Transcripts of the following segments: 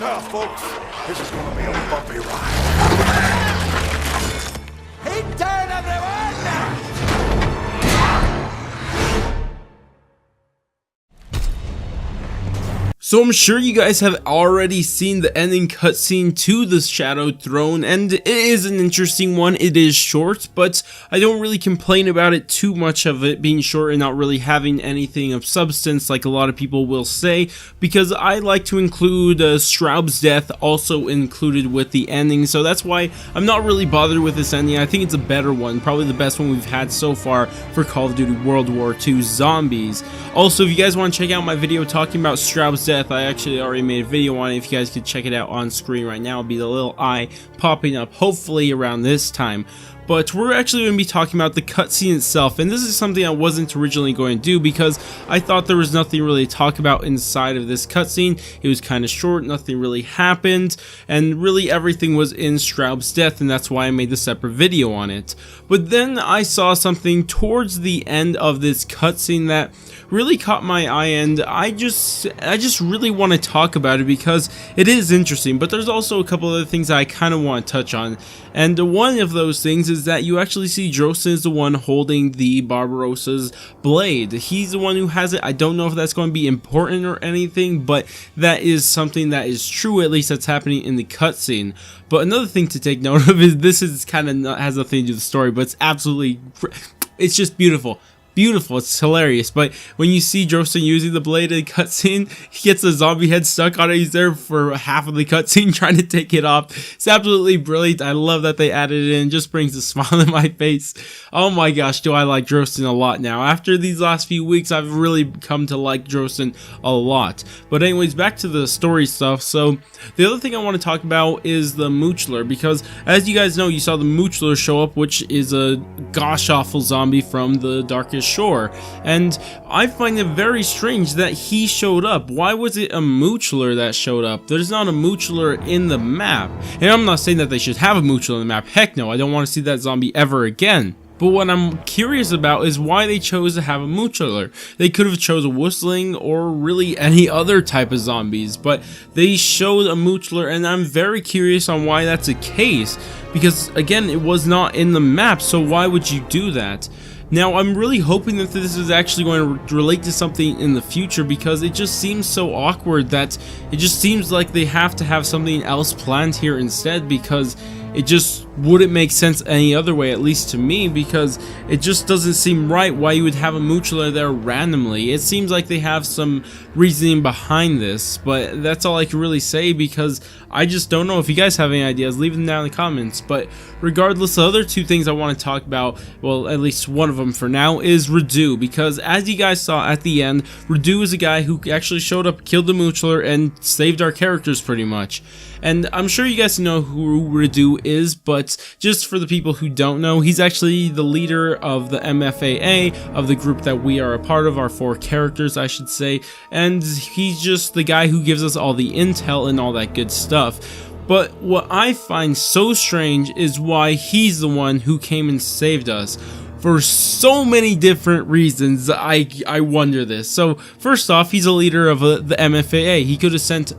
Well, folks, this is gonna be a bumpy ride. Hit turn, everyone! So I'm sure you guys have already seen the ending cutscene to the Shadow Throne, and it is an interesting one. It is short, but I don't really complain about it too much of it being short and not really having anything of substance like a lot of people will say, because I like to include Straub's death also included with the ending, so that's why I'm not really bothered with this ending. I think it's a better one, probably the best one we've had so far for Call of Duty World War II Zombies. Also, if you guys want to check out my video talking about Straub's death, I actually already made a video on it. If you guys could check it out on screen right now, it'll be the little eye popping up hopefully around this time. But we're actually going to be talking about the cutscene itself, and this is something I wasn't originally going to do because I thought there was nothing really to talk about inside of this cutscene. It was kind of short, nothing really happened, and really everything was in Straub's death, and that's why I made the separate video on it. But then I saw something towards the end of this cutscene that really caught my eye, and I just really want to talk about it because it is interesting, but there's also a couple other things I kind of want to touch on. And one of those things is that you actually see Drosten is the one holding the Barbarossa's blade. He's the one who has it. I don't know if that's going to be important or anything, but that is something that is true, at least that's happening in the cutscene. But another thing to take note of is this is kind of has nothing to do with the story, but it's just beautiful. Beautiful, it's hilarious. But when you see Drosten using the blade in the cutscene, he gets a zombie head stuck on it. He's there for half of the cutscene trying to take it off. It's absolutely brilliant. I love that they added it in. It just brings a smile to my face. Oh my gosh, do I like Drosten a lot now. After these last few weeks, I've really come to like Drosten a lot. But anyways, back to the story stuff. So the other thing I want to talk about is the moochler, because as you guys know, you saw the moochler show up, which is a gosh awful zombie from the Darkest Shore, and I find it very strange that he showed up. Why was it a moochler that showed up? There's not a moochler in the map, and I'm not saying that they should have a moochler in the map. Heck no, I don't want to see that zombie ever again. But what I'm curious about is why they chose to have a moochler. They could have chose a whistling or really any other type of zombies, but they showed a moochler, and I'm very curious on why that's the case, because again, it was not in the map, so why would you do that? Now, I'm really hoping that this is actually going to relate to something in the future, because it just seems so awkward that it just seems like they have to have something else planned here instead, because it just wouldn't make sense any other way, at least to me, because it just doesn't seem right why you would have a moochler there randomly. It seems like they have some reasoning behind this, but that's all I can really say, because I just don't know. If you guys have any ideas, leave them down in the comments. But regardless, the other two things I want to talk about, well, at least one of them for now, is Radoo, because as you guys saw at the end, Radoo is a guy who actually showed up, killed the moochler, and saved our characters pretty much. And I'm sure you guys know who Radoo is, but just for the people who don't know, he's actually the leader of the MFAA, of the group that we are a part of, our 4 characters I should say, and he's just the guy who gives us all the intel and all that good stuff. But what I find so strange is why he's the one who came and saved us. For so many different reasons, I wonder this. So first off, he's a leader of the MFAA. He could have sent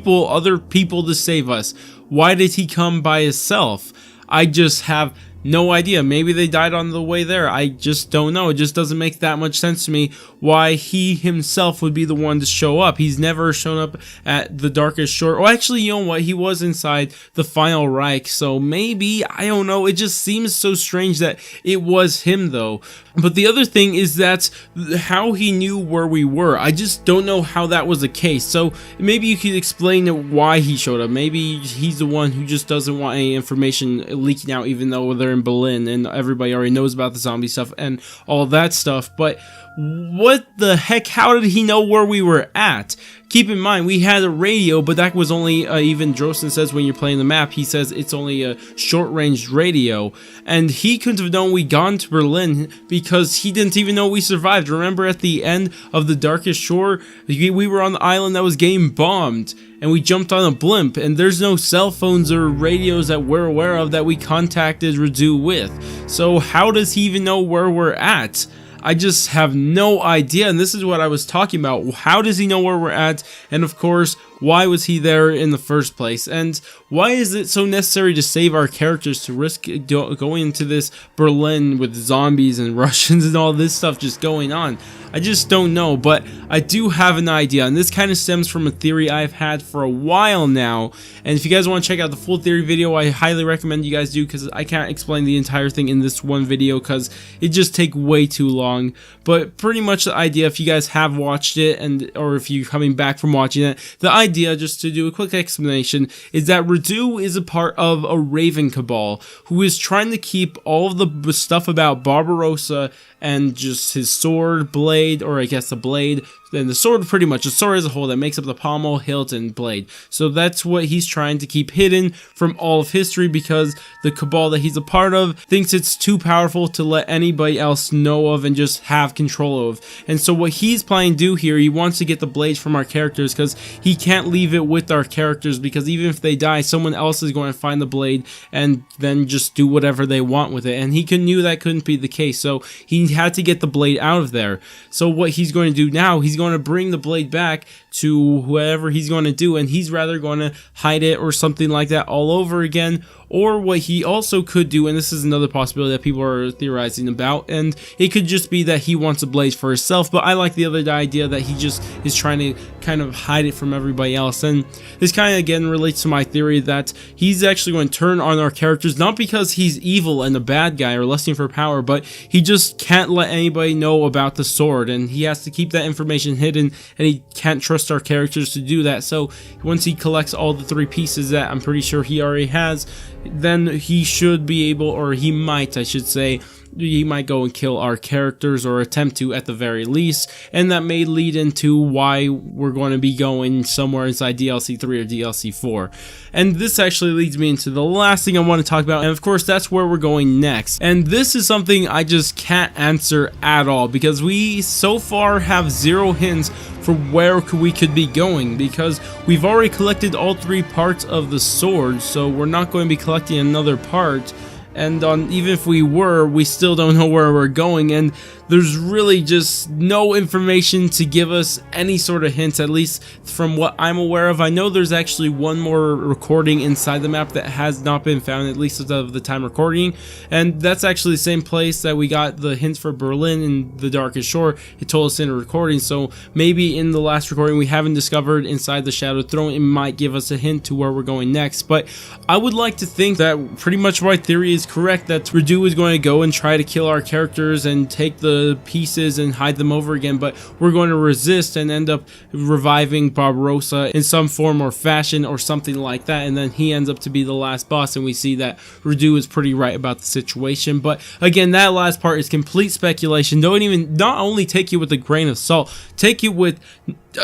other people to save us. Why did he come by himself? I just have no idea. Maybe they died on the way there. I just don't know. It just doesn't make that much sense to me why he himself would be the one to show up. He's never shown up at the Darkest Shore. Oh, actually, you know what? He was inside the Final Reich, so maybe, I don't know. It just seems so strange that it was him, though. But the other thing is that how he knew where we were. I just don't know how that was the case. So maybe you could explain why he showed up. Maybe he's the one who just doesn't want any information leaking out, even though they're in Berlin and everybody already knows about the zombie stuff and all that stuff. But what the heck? How did he know where we were at? Keep in mind, we had a radio, but that was only, even Drosten says when you're playing the map, he says it's only a short-range radio. And he couldn't have known we'd gone to Berlin because he didn't even know we survived. Remember at the end of the Darkest Shore, we were on the island that was getting bombed, and we jumped on a blimp, and there's no cell phones or radios that we're aware of that we contacted Radoo with. So how does he even know where we're at? I just have no idea, and this is what I was talking about. How does he know where we're at? And of course, why was he there in the first place, and why is it so necessary to save our characters to risk going into this Berlin with zombies and Russians and all this stuff just going on? I just don't know, but I do have an idea, and this kind of stems from a theory I've had for a while now. And if you guys want to check out the full theory video, I highly recommend you guys do, because I can't explain the entire thing in this one video because it just take way too long. But pretty much the idea, if you guys have watched it, and or if you're coming back from watching it, the idea, just to do a quick explanation, is that Radoo is a part of a Raven cabal who is trying to keep all of the stuff about Barbarossa and just his sword, blade, or I guess the blade, and the sword, pretty much the sword as a whole that makes up the pommel, hilt, and blade. So that's what he's trying to keep hidden from all of history, because the cabal that he's a part of thinks it's too powerful to let anybody else know of and just have control of. And so what he's planning to do here, he wants to get the blades from our characters, because he can't leave it with our characters, because even if they die, someone else is going to find the blade and then just do whatever they want with it. And he knew that couldn't be the case, so he had to get the blade out of there. So what he's going to do now, he's going to bring the blade back to whoever he's going to do, and he's rather going to hide it or something like that all over again. Or what he also could do, and this is another possibility that people are theorizing about, and it could just be that he wants a blade for himself, but I like the other idea that he just is trying to kind of hide it from everybody else. And this kind of again relates to my theory that he's actually going to turn on our characters, not because he's evil and a bad guy or lusting for power, but he just can't let anybody know about the sword, and he has to keep that information hidden, and he can't trust our characters to do that. So once he collects all the 3 pieces that I'm pretty sure he already has, then he should be able, or he might, I should say, he might go and kill our characters, or attempt to at the very least, and that may lead into why we're going to be going somewhere inside DLC 3 or DLC 4. And this actually leads me into the last thing I want to talk about, and of course that's where we're going next. And this is something I just can't answer at all, because we so far have 0 hints for where we could be going, because we've already collected all 3 parts of the sword, so we're not going to be collecting another part. And even if we were, we still don't know where we're going, and there's really just no information to give us any sort of hints, at least from what I'm aware of. I know there's actually one more recording inside the map that has not been found, at least as of the time recording, and that's actually the same place that we got the hints for Berlin in the Darkest Shore. It told us in a recording, so maybe in the last recording we haven't discovered inside the Shadow Throne, it might give us a hint to where we're going next. But I would like to think that pretty much my theory is correct, that Radoo is going to go and try to kill our characters and take the pieces and hide them over again, but we're going to resist and end up reviving Barbarossa in some form or fashion or something like that, and then he ends up to be the last boss, and we see that Radoo is pretty right about the situation. But again, that last part is complete speculation. Not only take you with a grain of salt, take you with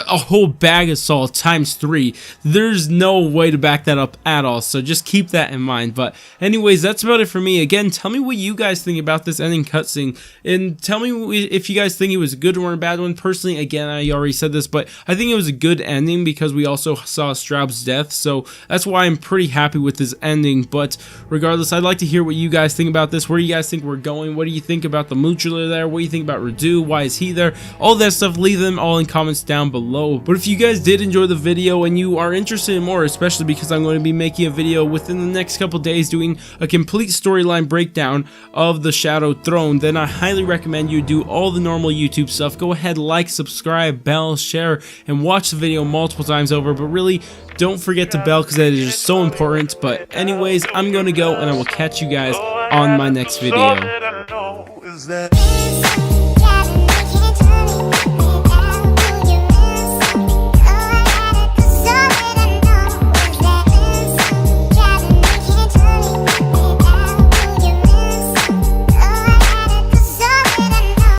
a whole bag of salt times 3. There's no way to back that up at all, so just keep that in mind. But anyways, that's about it for me. Again, tell me what you guys think about this ending cutscene, and tell me if you guys think it was a good or a bad one. Personally, again, I already said this, but I think it was a good ending because we also saw Straub's death, so that's why I'm pretty happy with this ending. But regardless, I'd like to hear what you guys think about this. Where do you guys think we're going? What do you think about the moochler there? What do you think about Radoo? Why is he there? All that stuff, leave them all in comments down below. But if you guys did enjoy the video and you are interested in more, especially because I'm going to be making a video within the next couple days doing a complete storyline breakdown of the Shadow Throne, then I highly recommend you do all the normal YouTube stuff. Go ahead, like, subscribe, bell, share, and watch the video multiple times over, but really don't forget to bell because that is just so important. But anyways, I'm going to go, and I will catch you guys on my next video.